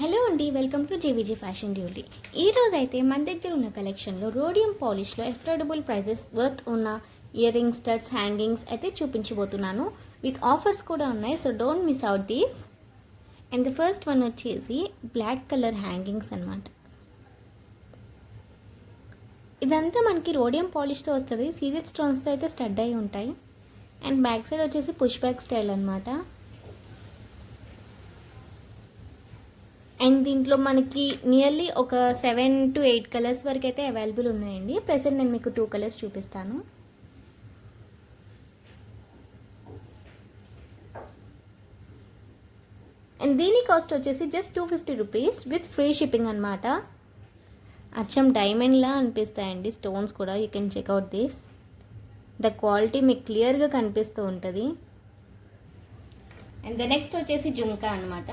Hello అండి, welcome to జేవిజీ fashion jewellery. ఈరోజు అయితే మన దగ్గర ఉన్న కలెక్షన్లో రోడియం పాలిష్లో అఫోర్డబుల్ ప్రైజెస్ వర్త్ ఉన్న ఇయర్ రింగ్స్, స్టడ్స్, హ్యాంగింగ్స్ అయితే చూపించబోతున్నాను. విత్ ఆఫర్స్ కూడా ఉన్నాయి, so don't miss out these. And the first one వచ్చేసి బ్లాక్ కలర్ హ్యాంగింగ్స్ అనమాట. ఇదంతా మనకి రోడియం పాలిష్తో వస్తుంది. సీరియల్ స్టోన్స్తో అయితే స్టడ్ అయి ఉంటాయి. అండ్ బ్యాక్ సైడ్ వచ్చేసి పుష్ బ్యాక్ స్టైల్ అనమాట. అండ్ దీంట్లో మనకి నియర్లీ ఒక 7 to 8 కలర్స్ వరకు అయితే అవైలబుల్ ఉన్నాయండి. ప్రెసెంట్ నేను మీకు 2 కలర్స్ చూపిస్తాను. అండ్ దీని కాస్ట్ వచ్చేసి just 250 rupees with free shipping అనమాట. అచ్చం డైమండ్లా అనిపిస్తాయండి స్టోన్స్ కూడా. You can checkout this. The quality మీకు క్లియర్గా కనిపిస్తూ ఉంటుంది. అండ్ ద నెక్స్ట్ వచ్చేసి జుమ్కా అనమాట.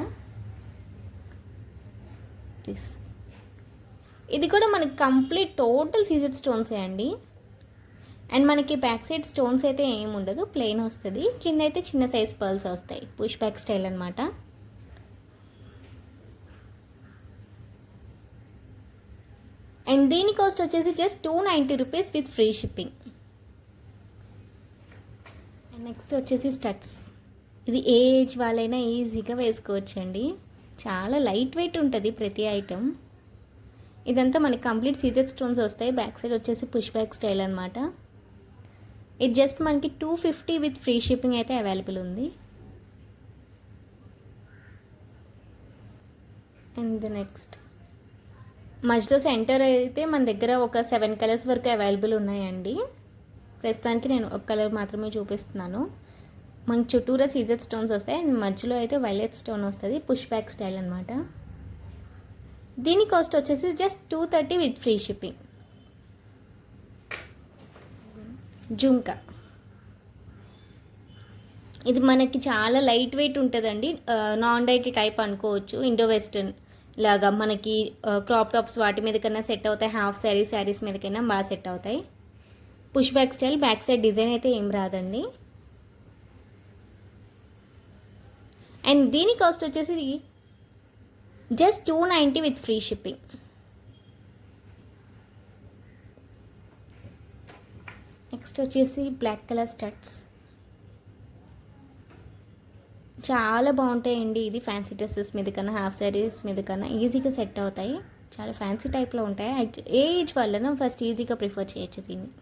ఇది కూడా మనకి కంప్లీట్ టోటల్ సీజెడ్ స్టోన్సే అండి. అండ్ మనకి బ్యాక్ సైడ్ స్టోన్స్ అయితే ఏమి ఉండదు, ప్లెయిన్ వస్తుంది. కింద అయితే చిన్న సైజ్ పర్ల్స్ వస్తాయి, పుష్ బ్యాక్ స్టైల్ అనమాట. అండ్ దీని కాస్ట్ వచ్చేసి just 290 rupees with free shipping. And next వచ్చేసి స్టడ్స్. ఇది ఏ ఏజ్ వాళ్ళైనా ఈజీగా వేసుకోవచ్చండి. చాలా లైట్ వెయిట్ ఉంటుంది ప్రతి ఐటమ్. ఇదంతా మనకి కంప్లీట్ సీజెడ్ స్టోన్స్ వస్తాయి. బ్యాక్ సైడ్ వచ్చేసి పుష్ బ్యాక్ స్టైల్ అనమాట. ఇది జస్ట్ మనకి 250 విత్ ఫ్రీ షిప్పింగ్ అయితే అవైలబుల్ ఉంది. అండ్ నెక్స్ట్ మధ్యలో సెంటర్ అయితే మన దగ్గర ఒక 7 కలర్స్ వరకు అవైలబుల్ ఉన్నాయండి. ప్రస్తుతానికి నేను ఒక కలర్ మాత్రమే చూపిస్తున్నాను. మనకి చుట్టూరా సీజెడ్ స్టోన్స్ వస్తాయి. అండ్ మధ్యలో అయితే వైలెట్ స్టోన్ వస్తుంది, పుష్ బ్యాక్ స్టైల్ అనమాట. దీని కాస్ట్ వచ్చేసి just 230 with free shipping. Jhumka. ఇది మనకి చాలా లైట్ వెయిట్ ఉంటుందండి. నాన్ డైటీ టైప్ అనుకోవచ్చు. ఇండో వెస్టర్న్ లాగా మనకి క్రాప్ టాప్స్ వాటి మీద కన్నా సెట్ అవుతాయి. హాఫ్ శారీస్ మీదకైనా బాగా సెట్ అవుతాయి. Push back style. Back side design అయితే ఏం రాదండి. అండ్ దీని కాస్ట్ వచ్చేసి just 290 with free shipping. Next వచ్చేసి బ్లాక్ కలర్ స్టడ్స్. చాలా బాగుంటాయండి. ఇది ఫ్యాన్సీ డ్రెస్సెస్ మీద కన్నా, హాఫ్ శారీస్ మీద కన్నా ఈజీగా సెట్ అవుతాయి. చాలా ఫ్యాన్సీ టైప్లో ఉంటాయి. ఏ ఏజ్ వాళ్ళైనా ఫస్ట్ ఈజీగా ప్రిఫర్ చేయొచ్చు దీన్ని.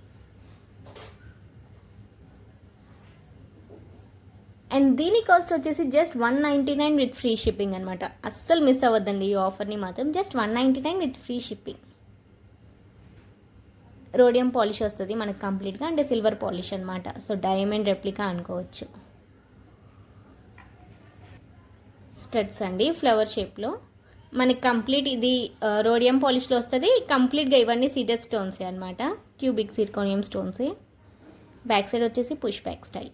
అండ్ దీని కాస్ట్ వచ్చేసి జస్ట్ 199 విత్ ఫ్రీ షిప్పింగ్ అనమాట. అస్సలు మిస్ అవ్వద్దండి ఈ ఆఫర్ని మాత్రం. Just 199 with free shipping. Rhodium polish వస్తుంది మనకు కంప్లీట్గా, అంటే సిల్వర్ పాలిష్ అనమాట. సో డైమండ్ రెప్లికా అనుకోవచ్చు. స్టడ్స్ అండి ఫ్లవర్ షేప్లో మనకి కంప్లీట్. ఇది రోడియం పాలిష్లో వస్తుంది కంప్లీట్గా. ఇవన్నీ సీజెడ్ స్టోన్సే అనమాట, క్యూబిక్ సిర్కోనియం స్టోన్సే. బ్యాక్ సైడ్ వచ్చేసి పుష్ బ్యాక్ స్టైల్.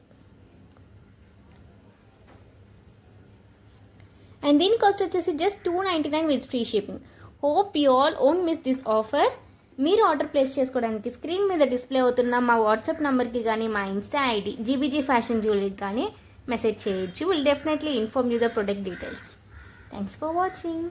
అండ్ దీని కాస్ట్ వచ్చేసి just 299 with free shipping. Hope you all won't miss this offer. మీరు ఆర్డర్ ప్లేస్ చేసుకోవడానికి స్క్రీన్ మీద డిస్ప్లే అవుతున్న మా వాట్సాప్ నెంబర్కి కానీ, మా ఇన్స్టా ఐడి జీబీజీ ఫ్యాషన్ జ్యువెలరీకి కానీ మెసేజ్ చేయొచ్చు. Will definitely inform you the product details. Thanks for watching.